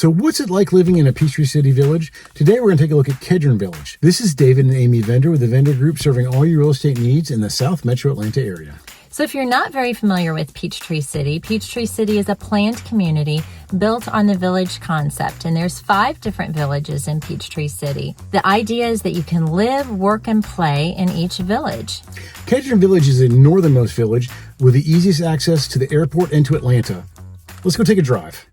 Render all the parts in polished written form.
So what's it like living in a Peachtree City village? Today we're going to take a look at Kedron Village. This is David and Amy Vendor with the Vendor Group, serving all your real estate needs in the South Metro Atlanta area. So if you're not very familiar with Peachtree City is a planned community built on the village concept, and there's 5 different villages in Peachtree City. The idea is that you can live, work, and play in each village. Kedron Village is the northernmost village with the easiest access to the airport and to Atlanta. Let's go take a drive.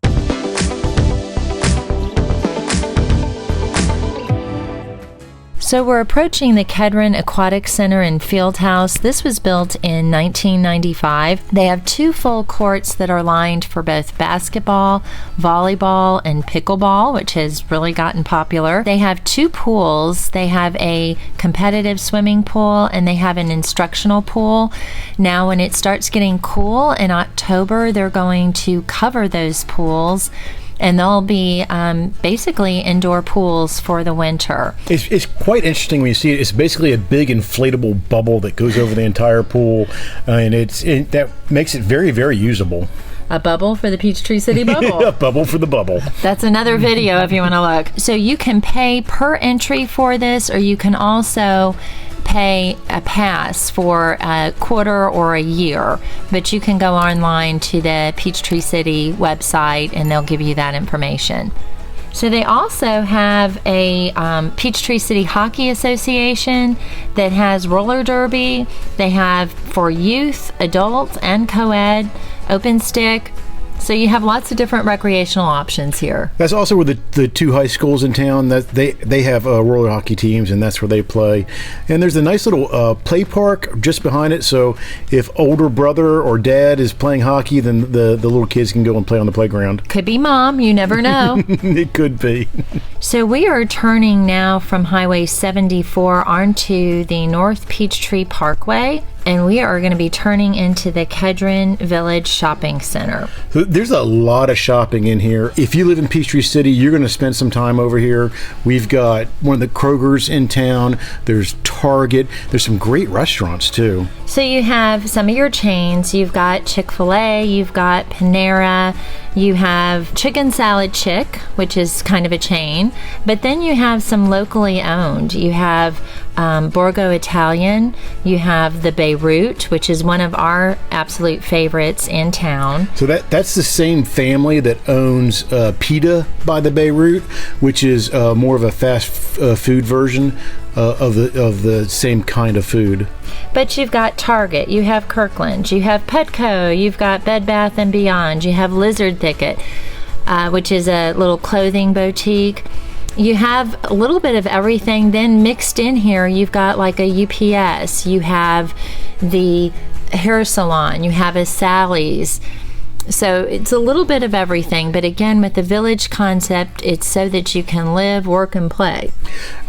So we're approaching the Kedron Aquatic Center and Field House. This was built in 1995. They have 2 full courts that are lined for both basketball, volleyball, and pickleball, which has really gotten popular. They have 2 pools. They have a competitive swimming pool and they have an instructional pool. Now, when it starts getting cool in October, they're going to cover those pools, and they'll be basically indoor pools for the winter. It's quite interesting when you see it. It's basically a big inflatable bubble that goes over the entire pool, and that makes it very, very usable. A bubble for the Peachtree City bubble. A bubble for the bubble. That's another video if you want to look. So you can pay per entry for this, or you can also pay a pass for a quarter or a year, but you can go online to the Peachtree City website and they'll give you that information. So they also have a Peachtree City Hockey Association that has roller derby. They have for youth, adult, and co-ed, open stick. So you have lots of different recreational options here. That's also where the 2 high schools in town, that they have roller hockey teams, and that's where they play. And there's a nice little play park just behind it, so if older brother or dad is playing hockey, then the little kids can go and play on the playground. Could be mom, you never know. It could be. So we are turning now from Highway 74 onto the North Peachtree Parkway, and we are going to be turning into the Kedron Village Shopping Center. So there's a lot of shopping in here. If you live in Peachtree City, you're going to spend some time over here. We've got one of the Krogers in town. There's Target. There's some great restaurants too. So you have some of your chains. You've got Chick-fil-A, you've got Panera, you have Chicken Salad Chick, which is kind of a chain, but then you have some locally owned. You have Borgo Italian, you have the Beirut, which is one of our absolute favorites in town. So that's the same family that owns Pita by the Beirut, which is more of a fast food version of the same kind of food. But you've got Target, you have Kirkland, you have Petco, you've got Bed Bath & Beyond, you have Lizard Thicket, which is a little clothing boutique. You have a little bit of everything. Then mixed in here, you've got like a UPS, you have the hair salon, you have a Sally's. So it's a little bit of everything, but again, with the village concept, it's so that you can live, work, and play.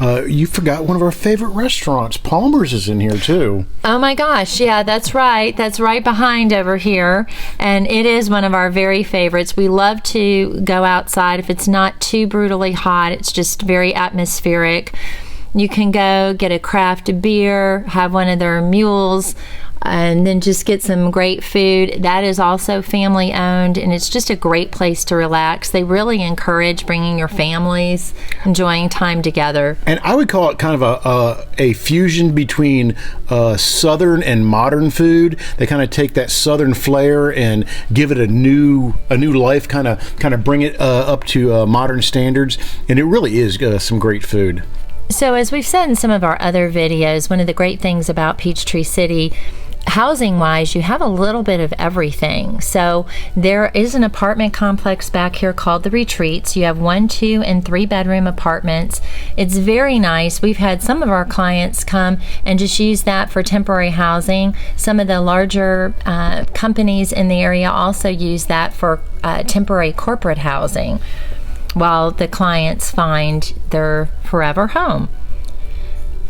You forgot one of our favorite restaurants. Palmer's is in here too. Oh my gosh, yeah, that's right. That's right behind over here, and it is one of our very favorites. We love to go outside if it's not too brutally hot. It's just very atmospheric. You can go get a craft beer, have one of their mules, and then just get some great food. That is also family owned, and it's just a great place to relax. They really encourage bringing your families, enjoying time together. And I would call it kind of a fusion between southern and modern food. They kind of take that southern flair and give it a new life, kind of bring it up to modern standards, and it really is some great food. So as we've said in some of our other videos, one of the great things about Peachtree City, housing-wise, you have a little bit of everything. So there is an apartment complex back here called The Retreats. You have 1, 2, and 3 bedroom apartments. It's very nice. We've had some of our clients come and just use that for temporary housing. Some of the larger companies in the area also use that for temporary corporate housing, while the clients find their forever home.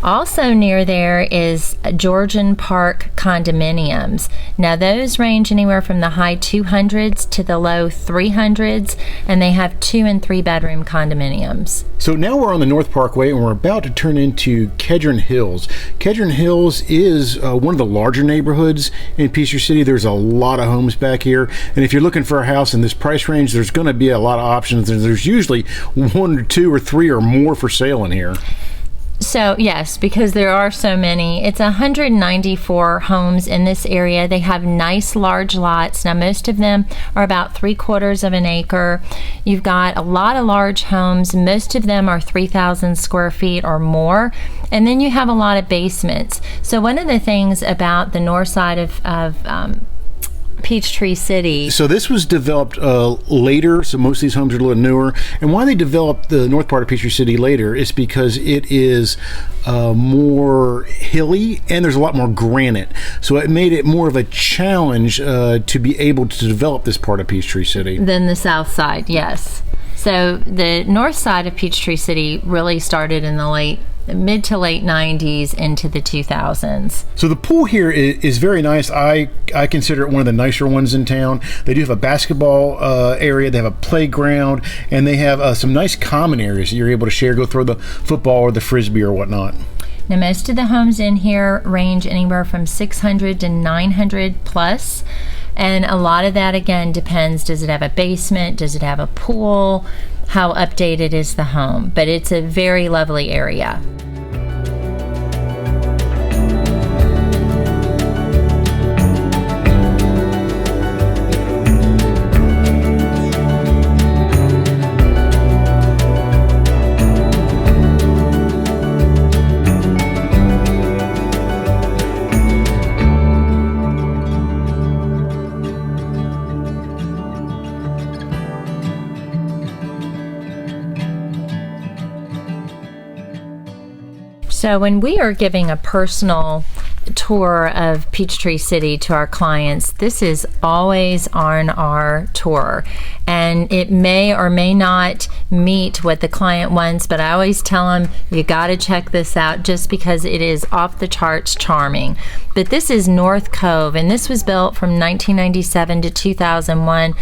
Also near there is Georgian Park Condominiums. Now those range anywhere from the high 200s to the low 300s, and they have 2 and 3 bedroom condominiums. So now we're on the North Parkway and we're about to turn into Kedron Hills. Kedron Hills is one of the larger neighborhoods in Peachtree City. There's a lot of homes back here, and if you're looking for a house in this price range, there's going to be a lot of options, and there's usually 1 or 2 or 3 or more for sale in here. So yes, because there are so many. It's 194 homes in this area. They have nice large lots. Now most of them are about 3/4 of an acre. You've got a lot of large homes. Most of them are 3,000 square feet or more. And then you have a lot of basements. So one of the things about the north side of Peachtree City. So this was developed later, so most of these homes are a little newer. And why they developed the north part of Peachtree City later is because it is more hilly and there's a lot more granite. So it made it more of a challenge to be able to develop this part of Peachtree City. Than the south side, yes. So the north side of Peachtree City really started in the mid to late 90s into the 2000s. So the pool here is very nice. I consider it one of the nicer ones in town. They do have a basketball area, they have a playground, and they have some nice common areas that you're able to share, go throw the football or the frisbee or whatnot. Now most of the homes in here range anywhere from 600 to 900 plus. And a lot of that, again, depends. Does it have a basement? Does it have a pool? How updated is the home? But it's a very lovely area. So when we are giving a personal tour of Peachtree City to our clients, this is always on our tour, and it may or may not meet what the client wants, but I always tell them you got to check this out just because it is off the charts charming. But this is North Cove, and this was built from 1997 to 2001.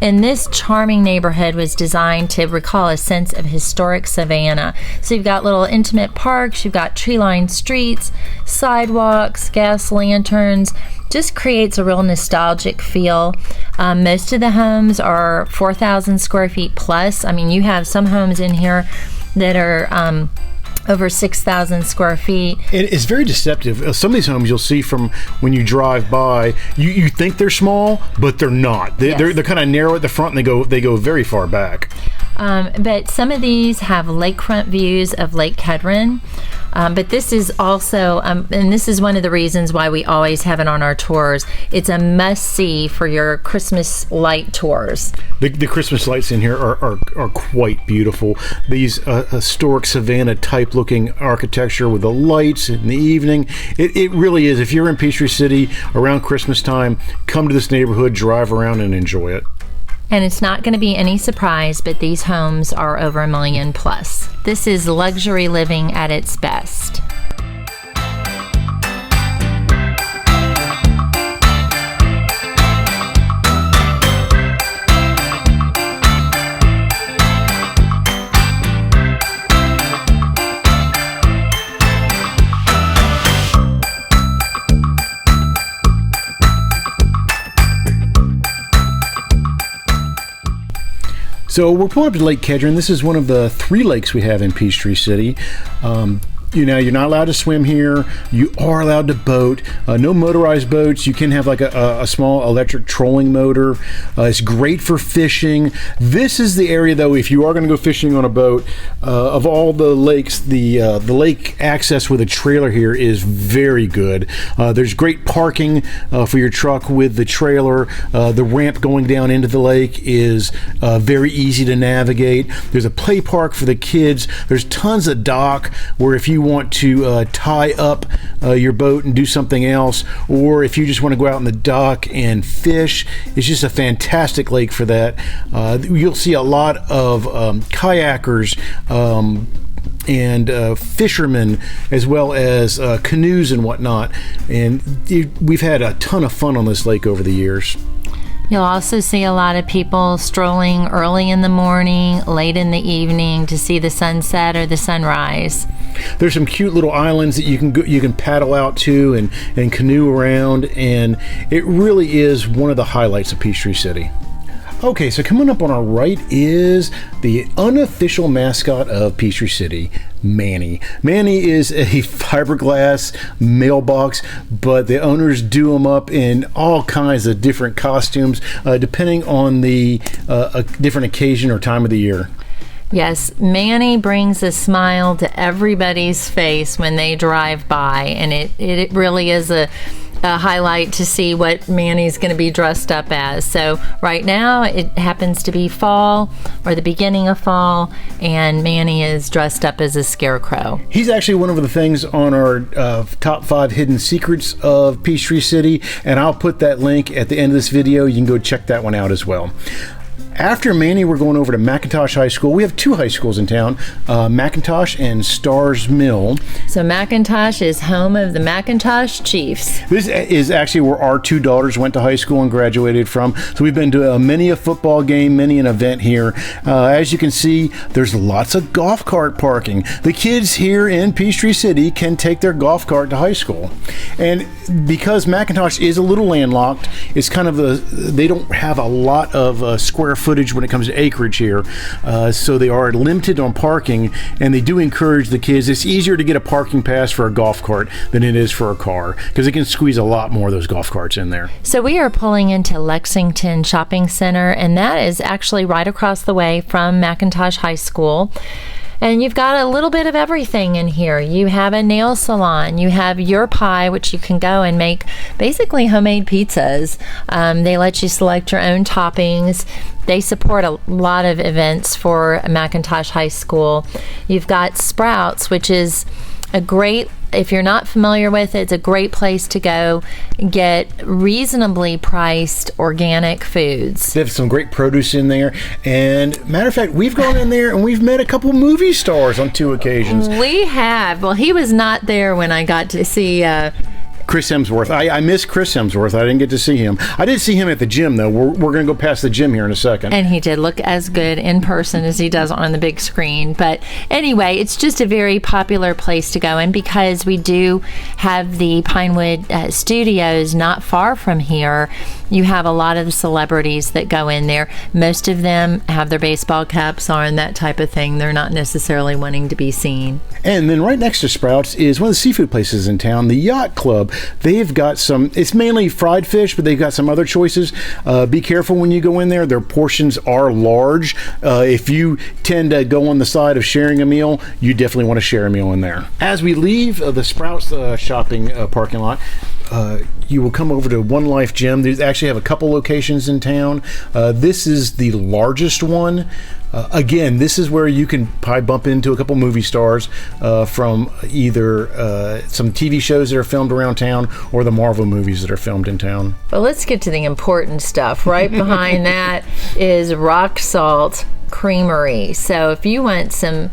And this charming neighborhood was designed to recall a sense of historic Savannah. So you've got little intimate parks, you've got tree-lined streets, sidewalks, gas lanterns. Just creates a real nostalgic feel. Most of the homes are 4,000 square feet plus. I mean, you have some homes in here that are over 6,000 square feet. It's very deceptive. Some of these homes you'll see from when you drive by, you think they're small, but they're not. They're kind of narrow at the front, and they go very far back. But some of these have lakefront views of Lake Kedron. But this is also, and this is one of the reasons why we always have it on our tours. It's a must-see for your Christmas light tours. The Christmas lights in here are quite beautiful. These historic Savannah type looking architecture with the lights in the evening. It really is. If you're in Peachtree City around Christmas time, come to this neighborhood, drive around and enjoy it. And it's not going to be any surprise, but these homes are over $1 million plus. This is luxury living at its best. So we're pulling up to Lake Kedron. This is one of the 3 lakes we have in Peachtree City. You're not allowed to swim here. You are allowed to boat. No motorized boats. You can have like a small electric trolling motor. It's great for fishing. This is the area, though, if you are going to go fishing on a boat, of all the lakes, the lake access with a trailer here is very good. There's great parking for your truck with the trailer. The ramp going down into the lake is very easy to navigate. There's a play park for the kids. There's tons of dock where if you want to tie up your boat and do something else, or if you just want to go out on the dock and fish, it's just a fantastic lake for that. You'll see a lot of kayakers and fishermen, as well as canoes and whatnot. And we've had a ton of fun on this lake over the years. You'll also see a lot of people strolling early in the morning, late in the evening to see the sunset or the sunrise. There's some cute little islands that you can paddle out to and canoe around, and it really is one of the highlights of Peachtree City. Okay, so coming up on our right is the unofficial mascot of Peachtree City, Manny. Manny is a fiberglass mailbox, but the owners do them up in all kinds of different costumes, depending on the different occasion or time of the year. Yes, Manny brings a smile to everybody's face when they drive by, and it really is a highlight to see what Manny's going to be dressed up as. So right now it happens to be fall or the beginning of fall, and Manny is dressed up as a scarecrow. He's actually one of the things on our top 5 hidden secrets of Peachtree City, and I'll put that link at the end of this video. You can go check that one out as well. After Manny, we're going over to Macintosh High School. We have 2 high schools in town, Macintosh and Stars Mill. So Macintosh is home of the Macintosh Chiefs. This is actually where our 2 daughters went to high school and graduated from. So we've been to many a football game, many an event here. As you can see, there's lots of golf cart parking. The kids here in Peachtree City can take their golf cart to high school. And because Macintosh is a little landlocked, it's kind of they don't have a lot of square footage when it comes to acreage here, so they are limited on parking, and they do encourage the kids. It's easier to get a parking pass for a golf cart than it is for a car, because it can squeeze a lot more of those golf carts in there. So we are pulling into Lexington Shopping Center, and that is actually right across the way from Macintosh High School. And you've got a little bit of everything in here. You have a nail salon. You have Your Pie, which you can go and make basically homemade pizzas. They let you select your own toppings. They support a lot of events for Macintosh High School. You've got Sprouts, which is a great, if you're not familiar with it, it's a great place to go get reasonably priced organic foods. They have some great produce in there, and matter of fact, we've gone in there and we've met a couple movie stars on 2 occasions. We have. Well, he was not there when I got to see Chris Hemsworth. I miss Chris Hemsworth. I didn't get to see him. I did see him at the gym, though. We're going to go past the gym here in a second. And he did look as good in person as he does on the big screen. But anyway, it's just a very popular place to go. And because we do have the Pinewood Studios not far from here, you have a lot of the celebrities that go in there. Most of them have their baseball caps on, that type of thing. They're not necessarily wanting to be seen. And then right next to Sprouts is one of the seafood places in town, the Yacht Club. They've got some, it's mainly fried fish, but they've got some other choices. Be careful when you go in there. Their portions are large. If you tend to go on the side of sharing a meal, you definitely want to share a meal in there. As we leave the Sprouts shopping parking lot, you will come over to One Life Gym. They actually have a couple locations in town. This is the largest one. Again, this is where you can probably bump into a couple movie stars from either some TV shows that are filmed around town or the Marvel movies that are filmed in town. But let's get to the important stuff. Right behind that is Rock Salt Creamery. So if you want some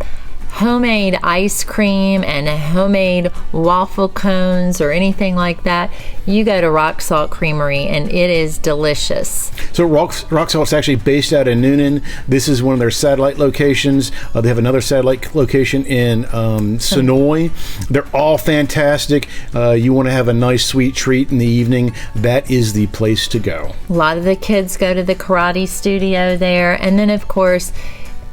homemade ice cream and homemade waffle cones or anything like that, you go to Rock Salt Creamery, and it is delicious. So Rock Salt's actually based out of Newnan. This is one of their satellite locations. They have another satellite location in Senoia. They're all fantastic. You want to have a nice sweet treat in the evening, that is the place to go. A lot of the kids go to the karate studio there, and then of course,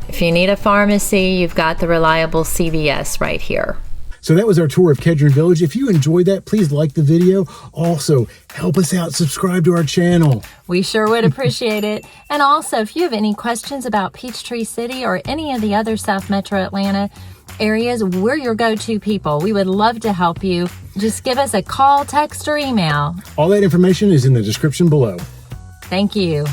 if you need a pharmacy, you've got the reliable CVS right here. So that was our tour of Kedron Village. If you enjoyed that, please like the video. Also, help us out, subscribe to our channel. We sure would appreciate it. And also, if you have any questions about Peachtree City or any of the other South Metro Atlanta areas, we're your go-to people. We would love to help you. Just give us a call, text, or email. All that information is in the description below. Thank you.